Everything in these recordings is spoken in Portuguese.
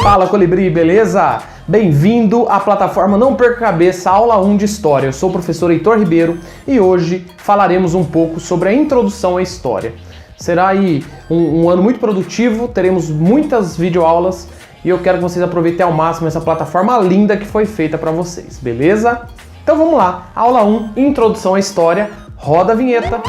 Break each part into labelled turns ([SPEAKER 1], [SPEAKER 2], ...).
[SPEAKER 1] Fala, Colibri, beleza? Bem-vindo à plataforma Não Perca Cabeça, aula 1 de História. Eu sou o professor Heitor Ribeiro e hoje falaremos um pouco sobre a introdução à história. Será aí um ano muito produtivo, teremos muitas videoaulas e eu quero que vocês aproveitem ao máximo essa plataforma linda que foi feita para vocês, beleza? Então vamos lá, aula 1, introdução à história, roda a vinheta.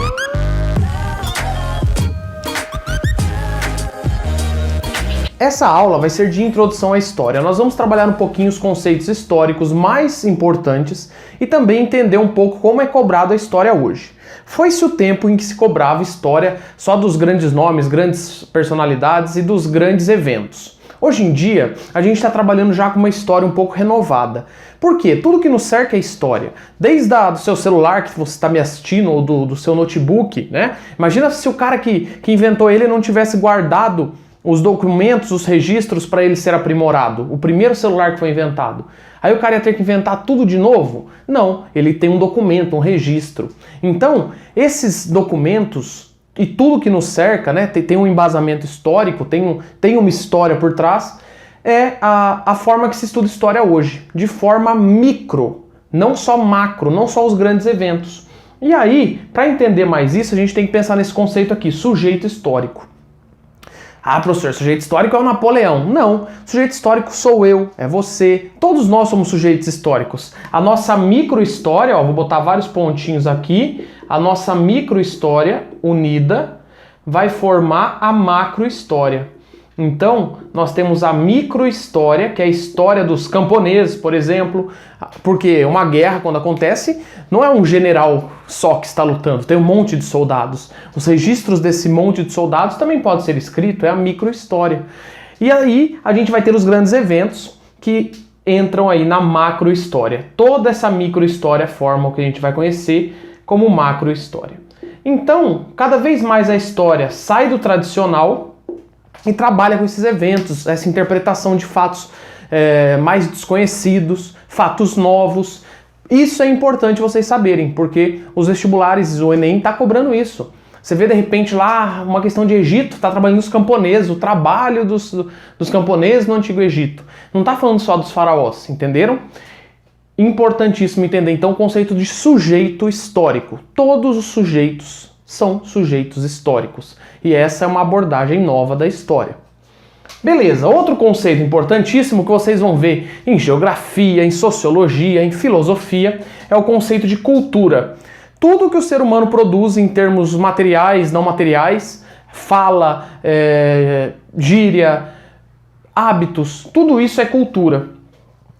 [SPEAKER 1] Essa aula vai ser de introdução à história. Nós vamos trabalhar um pouquinho os conceitos históricos mais importantes e também entender um pouco como é cobrado a história hoje. Foi-se o tempo em que se cobrava história só dos grandes nomes, grandes personalidades e dos grandes eventos. Hoje em dia, a gente está trabalhando já com uma história um pouco renovada. Por quê? Tudo que nos cerca é história. Desde do seu celular que você está me assistindo ou do seu notebook, né? Imagina se o cara que inventou ele não tivesse guardado os documentos, os registros para ele ser aprimorado. O primeiro celular que foi inventado. Aí o cara ia ter que inventar tudo de novo? Não, ele tem um documento, um registro. Então, esses documentos e tudo que nos cerca, né, tem um embasamento histórico, tem uma história por trás, é a forma que se estuda história hoje, de forma micro, não só macro, não só os grandes eventos. E aí, para entender mais isso, a gente tem que pensar nesse conceito aqui, sujeito histórico. Ah, professor, sujeito histórico é o Napoleão. Não, sujeito histórico sou eu, é você. Todos nós somos sujeitos históricos. A nossa microhistória, ó, vou botar vários pontinhos aqui, a nossa microhistória unida vai formar a macrohistória. Então, nós temos a microhistória, que é a história dos camponeses, por exemplo, porque uma guerra, quando acontece, não é um general só que está lutando, tem um monte de soldados. Os registros desse monte de soldados também podem ser escritos, é a microhistória. E aí, a gente vai ter os grandes eventos que entram aí na macrohistória. Toda essa microhistória forma o que a gente vai conhecer como macrohistória. Então, cada vez mais a história sai do tradicional e trabalha com esses eventos, essa interpretação de fatos mais desconhecidos, fatos novos. Isso é importante vocês saberem, porque os vestibulares, o Enem está cobrando isso. Você vê de repente lá uma questão de Egito, está trabalhando os camponeses, o trabalho dos camponeses no Antigo Egito. Não está falando só dos faraós, entenderam? Importantíssimo entender então o conceito de sujeito histórico. Todos os sujeitos são sujeitos históricos. E essa é uma abordagem nova da história. Beleza, outro conceito importantíssimo que vocês vão ver em geografia, em sociologia, em filosofia, é o conceito de cultura. Tudo que o ser humano produz em termos materiais, não materiais, fala, gíria, hábitos, tudo isso é cultura.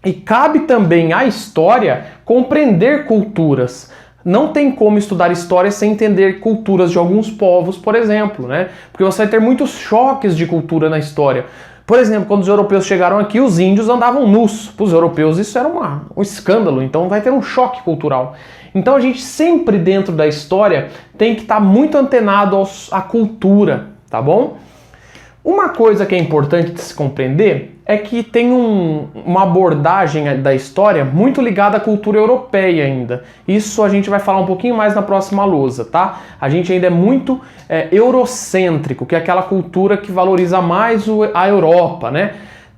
[SPEAKER 1] E cabe também à história compreender culturas. Não tem como estudar história sem entender culturas de alguns povos, por exemplo, né? Porque você vai ter muitos choques de cultura na história. Por exemplo, quando os europeus chegaram aqui, os índios andavam nus. Para os europeus isso era um escândalo, então vai ter um choque cultural. Então a gente sempre dentro da história tem que estar muito antenado à cultura, tá bom? Uma coisa que é importante de se compreender é que tem uma abordagem da história muito ligada à cultura europeia ainda. Isso a gente vai falar um pouquinho mais na próxima lousa, tá? A gente ainda é muito eurocêntrico, que é aquela cultura que valoriza mais a Europa, né?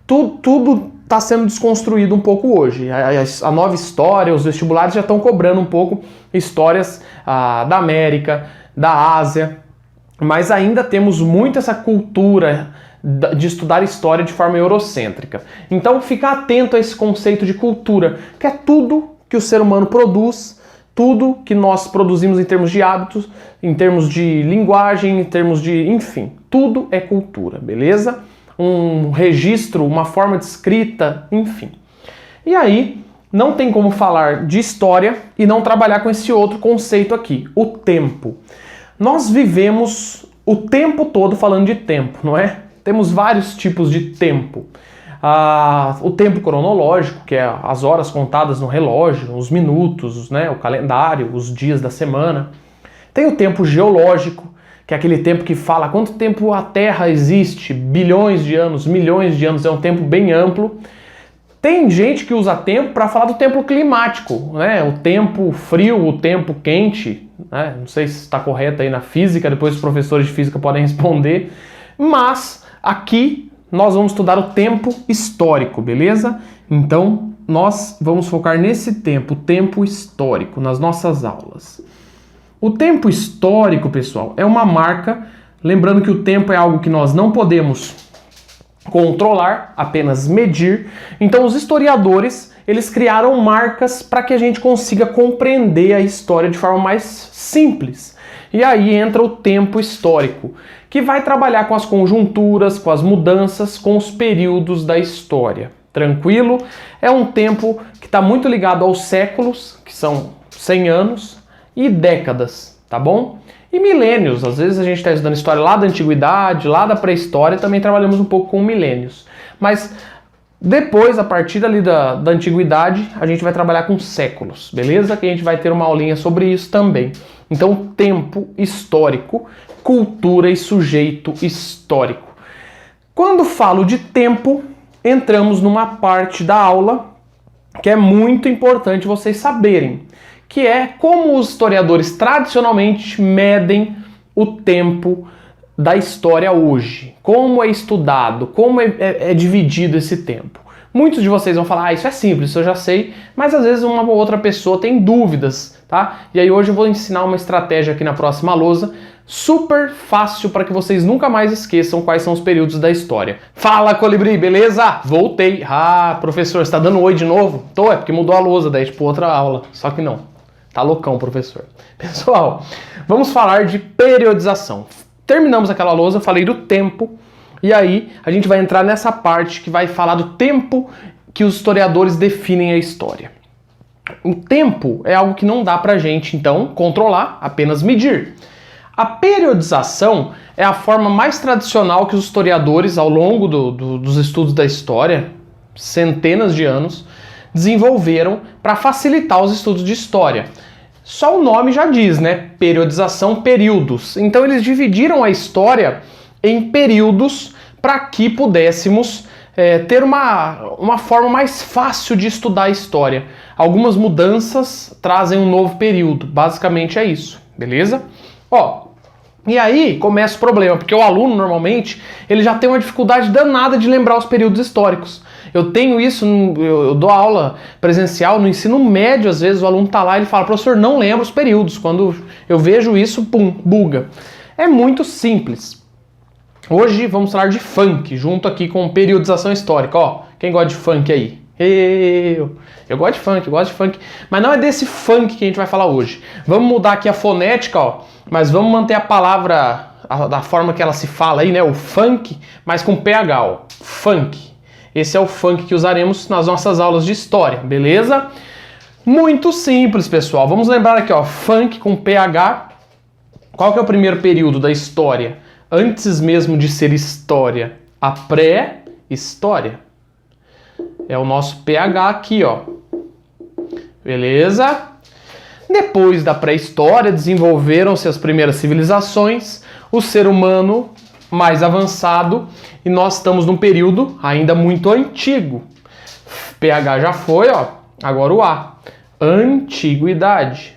[SPEAKER 1] Tudo está sendo desconstruído um pouco hoje. A nova história, os vestibulares já estão cobrando um pouco histórias da América, da Ásia, mas ainda temos muito essa cultura de estudar história de forma eurocêntrica. Então ficar atento a esse conceito de cultura, que é tudo que o ser humano produz, tudo que nós produzimos em termos de hábitos, em termos de linguagem, em termos de... enfim, tudo é cultura, beleza? Um registro, uma forma de escrita, enfim. E aí, não tem como falar de história e não trabalhar com esse outro conceito aqui, o tempo. Nós vivemos o tempo todo falando de tempo, não é? Temos vários tipos de tempo. O tempo cronológico, que é as horas contadas no relógio, os minutos, né, o calendário, os dias da semana. Tem o tempo geológico, que é aquele tempo que fala quanto tempo a Terra existe, bilhões de anos, milhões de anos, é um tempo bem amplo. Tem gente que usa tempo para falar do tempo climático, né? O tempo frio, o tempo quente, né? Não sei se está correto aí na física, depois os professores de física podem responder, mas aqui nós vamos estudar o tempo histórico, beleza? Então, nós vamos focar nesse tempo, o tempo histórico, nas nossas aulas. O tempo histórico, pessoal, é uma marca, lembrando que o tempo é algo que nós não podemos controlar, apenas medir. Então, os historiadores, eles criaram marcas para que a gente consiga compreender a história de forma mais simples. E aí entra o tempo histórico, que vai trabalhar com as conjunturas, com as mudanças, com os períodos da história. Tranquilo? É um tempo que está muito ligado aos séculos, que são 100 anos, e décadas, tá bom? E milênios. Às vezes a gente está estudando história lá da antiguidade, lá da pré-história, também trabalhamos um pouco com milênios. Mas depois, a partir ali da antiguidade, a gente vai trabalhar com séculos, beleza? Que a gente vai ter uma aulinha sobre isso também. Então, tempo histórico, cultura e sujeito histórico. Quando falo de tempo, entramos numa parte da aula que é muito importante vocês saberem, que é como os historiadores tradicionalmente medem o tempo da história hoje. Como é estudado, como é dividido esse tempo. Muitos de vocês vão falar, isso é simples, isso eu já sei, mas às vezes uma ou outra pessoa tem dúvidas, tá? E aí hoje eu vou ensinar uma estratégia aqui na próxima lousa, super fácil para que vocês nunca mais esqueçam quais são os períodos da história. Fala, Colibri, beleza? Voltei. Ah, professor, você tá dando oi de novo? Tô, é porque mudou a lousa, daí tipo outra aula, só que não. Tá loucão, professor. Pessoal, vamos falar de periodização. Terminamos aquela lousa, falei do tempo, e aí a gente vai entrar nessa parte que vai falar do tempo que os historiadores definem a história. O tempo é algo que não dá pra gente, então, controlar, apenas medir. A periodização é a forma mais tradicional que os historiadores, ao longo dos estudos da história, centenas de anos, desenvolveram para facilitar os estudos de história. Só o nome já diz, né? Periodização, períodos. Então eles dividiram a história em períodos para que pudéssemos ter uma forma mais fácil de estudar a história. Algumas mudanças trazem um novo período. Basicamente é isso, beleza? Ó, e aí começa o problema, porque o aluno normalmente ele já tem uma dificuldade danada de lembrar os períodos históricos. Eu tenho isso, eu dou aula presencial no ensino médio, às vezes o aluno tá lá e ele fala, professor, não lembro os períodos. Quando eu vejo isso, pum, buga. É muito simples. Hoje vamos falar de funk, junto aqui com periodização histórica. Ó, quem gosta de funk aí? Eu gosto de funk, mas não é desse funk que a gente vai falar hoje. Vamos mudar aqui a fonética, ó, mas vamos manter a palavra da forma que ela se fala aí, né? O funk, mas com PH, ó. Funk. Esse é o funk que usaremos nas nossas aulas de história, beleza? Muito simples, pessoal. Vamos lembrar aqui, ó, funk com PH. Qual que é o primeiro período da história? Antes mesmo de ser história, a pré-história. É o nosso PH aqui, ó. Beleza? Depois da pré-história, desenvolveram-se as primeiras civilizações, o ser humano mais avançado, e nós estamos num período ainda muito antigo. PH já foi, ó. Agora o A. Antiguidade.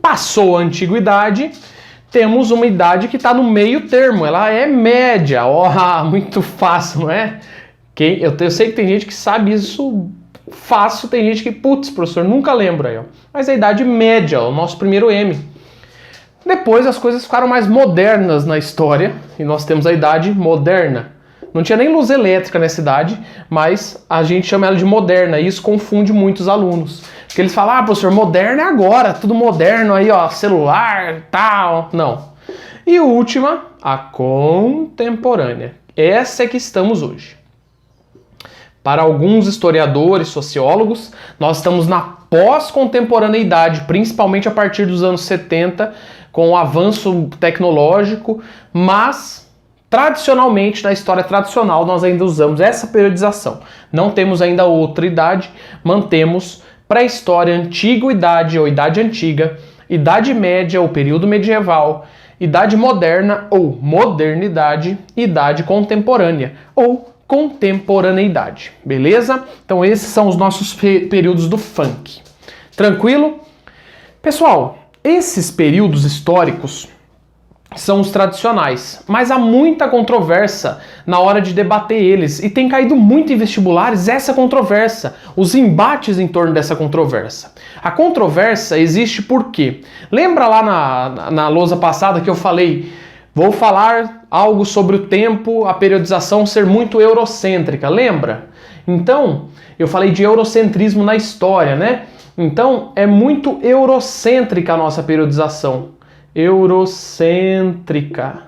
[SPEAKER 1] Passou a antiguidade, temos uma idade que está no meio termo, ela é média. Ó, muito fácil, não é? Eu sei que tem gente que sabe isso fácil, tem gente que, putz, professor, nunca lembra aí, ó. Mas a idade média, ó, o nosso primeiro M. Depois as coisas ficaram mais modernas na história, e nós temos a idade moderna. Não tinha nem luz elétrica nessa idade, mas a gente chama ela de moderna, e isso confunde muitos alunos. Porque eles falam, professor, moderno é agora, tudo moderno aí, ó, celular, tal. Não. E última, a contemporânea. Essa é que estamos hoje. Para alguns historiadores, sociólogos, nós estamos na pós-contemporaneidade, principalmente a partir dos anos 70, com o avanço tecnológico, mas tradicionalmente, na história tradicional, nós ainda usamos essa periodização. Não temos ainda outra idade, mantemos pré-história, antiguidade ou idade antiga, idade média ou período medieval, idade moderna ou modernidade, idade contemporânea ou contemporaneidade, beleza? Então esses são os nossos períodos do funk. Tranquilo? Pessoal, esses períodos históricos, são os tradicionais, mas há muita controvérsia na hora de debater eles e tem caído muito em vestibulares essa controvérsia, os embates em torno dessa controvérsia. A controvérsia existe por quê? Lembra lá na lousa passada que eu falei, vou falar algo sobre o tempo, a periodização ser muito eurocêntrica, lembra? Então, eu falei de eurocentrismo na história, né? Então, é muito eurocêntrica a nossa periodização. Eurocêntrica.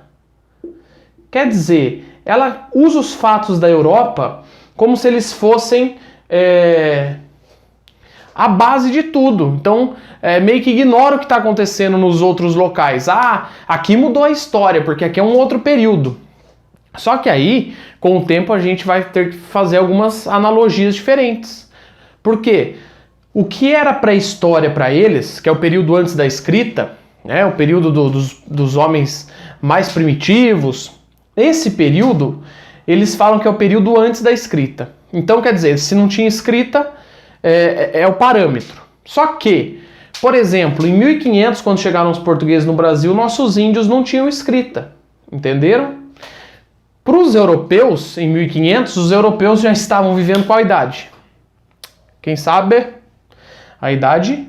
[SPEAKER 1] Quer dizer, ela usa os fatos da Europa como se eles fossem a base de tudo. Então, meio que ignora o que está acontecendo nos outros locais. Ah, aqui mudou a história, porque aqui é um outro período. Só que aí, com o tempo, a gente vai ter que fazer algumas analogias diferentes. Por quê? O que era pré-história para eles, que é o período antes da escrita, o período dos homens mais primitivos, esse período, eles falam que é o período antes da escrita. Então, quer dizer, se não tinha escrita, é o parâmetro. Só que, por exemplo, em 1500, quando chegaram os portugueses no Brasil, nossos índios não tinham escrita, entenderam? Para os europeus, em 1500, os europeus já estavam vivendo qual idade? Quem sabe? A idade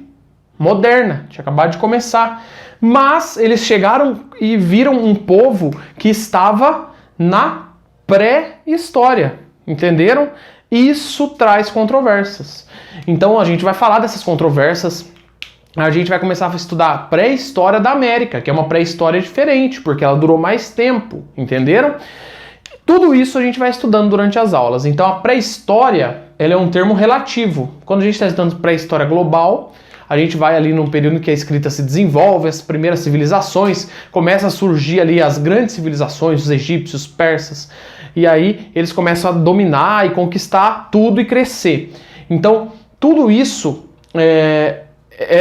[SPEAKER 1] moderna, tinha acabado de começar. Mas eles chegaram e viram um povo que estava na pré-história, entenderam? Isso traz controvérsias. Então a gente vai falar dessas controvérsias, a gente vai começar a estudar a pré-história da América, que é uma pré-história diferente, porque ela durou mais tempo, entenderam? Tudo isso a gente vai estudando durante as aulas. Então a pré-história, ela é um termo relativo. Quando a gente está estudando pré-história global, a gente vai ali num período em que a escrita se desenvolve, as primeiras civilizações, começam a surgir ali as grandes civilizações, os egípcios, os persas, e aí eles começam a dominar e conquistar tudo e crescer. Então, tudo isso é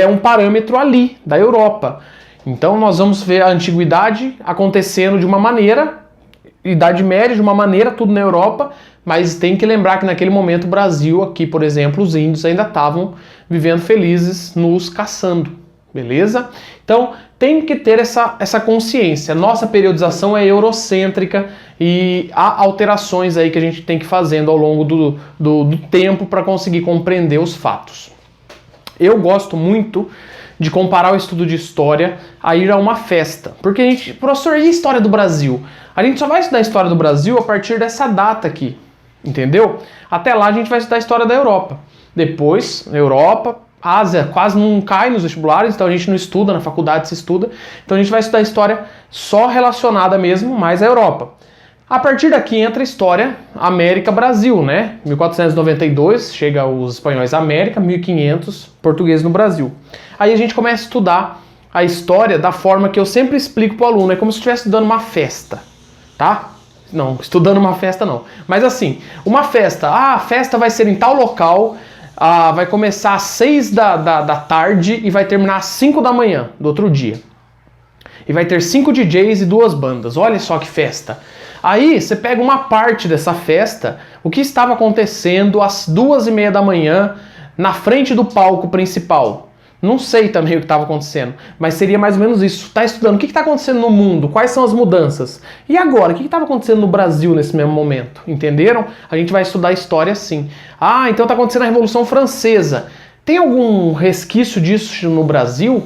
[SPEAKER 1] um parâmetro ali, da Europa. Então, nós vamos ver a antiguidade acontecendo de uma maneira, Idade Média de uma maneira, tudo na Europa, mas tem que lembrar que naquele momento o Brasil, aqui, por exemplo, os índios ainda estavam vivendo felizes nos caçando, beleza? Então, tem que ter essa consciência. Nossa periodização é eurocêntrica e há alterações aí que a gente tem que ir fazendo ao longo do tempo para conseguir compreender os fatos. Eu gosto muito de comparar o estudo de história a ir a uma festa. Porque a gente, professor, e a história do Brasil? A gente só vai estudar a história do Brasil a partir dessa data aqui, entendeu? Até lá a gente vai estudar a história da Europa. Depois, Europa, Ásia quase não cai nos vestibulares, então a gente não estuda, na faculdade se estuda. Então a gente vai estudar a história só relacionada mesmo mais à Europa. A partir daqui entra a história América-Brasil, né? 1492 chega os espanhóis à América, 1500 portugueses no Brasil. Aí a gente começa a estudar a história da forma que eu sempre explico para o aluno, é como se estivesse estudando uma festa, tá? Não, estudando uma festa não. Mas assim, uma festa, a festa vai ser em tal local, vai começar às 6 da tarde e vai terminar às 5 da manhã do outro dia. E vai ter 5 DJs e 2 bandas, olha só que festa. Aí você pega uma parte dessa festa, o que estava acontecendo às 2h30 da manhã na frente do palco principal. Não sei também o que estava acontecendo, mas seria mais ou menos isso. Está estudando o que está acontecendo no mundo, quais são as mudanças. E agora, o que estava acontecendo no Brasil nesse mesmo momento? Entenderam? A gente vai estudar a história assim. Ah, então está acontecendo a Revolução Francesa. Tem algum resquício disso no Brasil?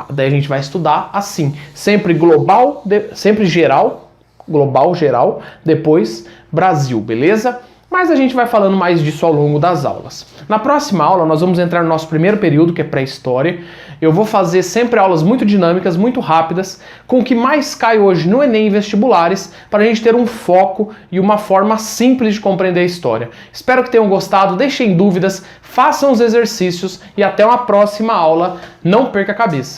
[SPEAKER 1] Daí a gente vai estudar assim. Sempre global, sempre geral. Global, geral, depois Brasil, beleza? Mas a gente vai falando mais disso ao longo das aulas. Na próxima aula nós vamos entrar no nosso primeiro período, que é pré-história. Eu vou fazer sempre aulas muito dinâmicas, muito rápidas, com o que mais cai hoje no Enem e vestibulares, para a gente ter um foco e uma forma simples de compreender a história. Espero que tenham gostado, deixem dúvidas, façam os exercícios e até uma próxima aula. Não perca a cabeça!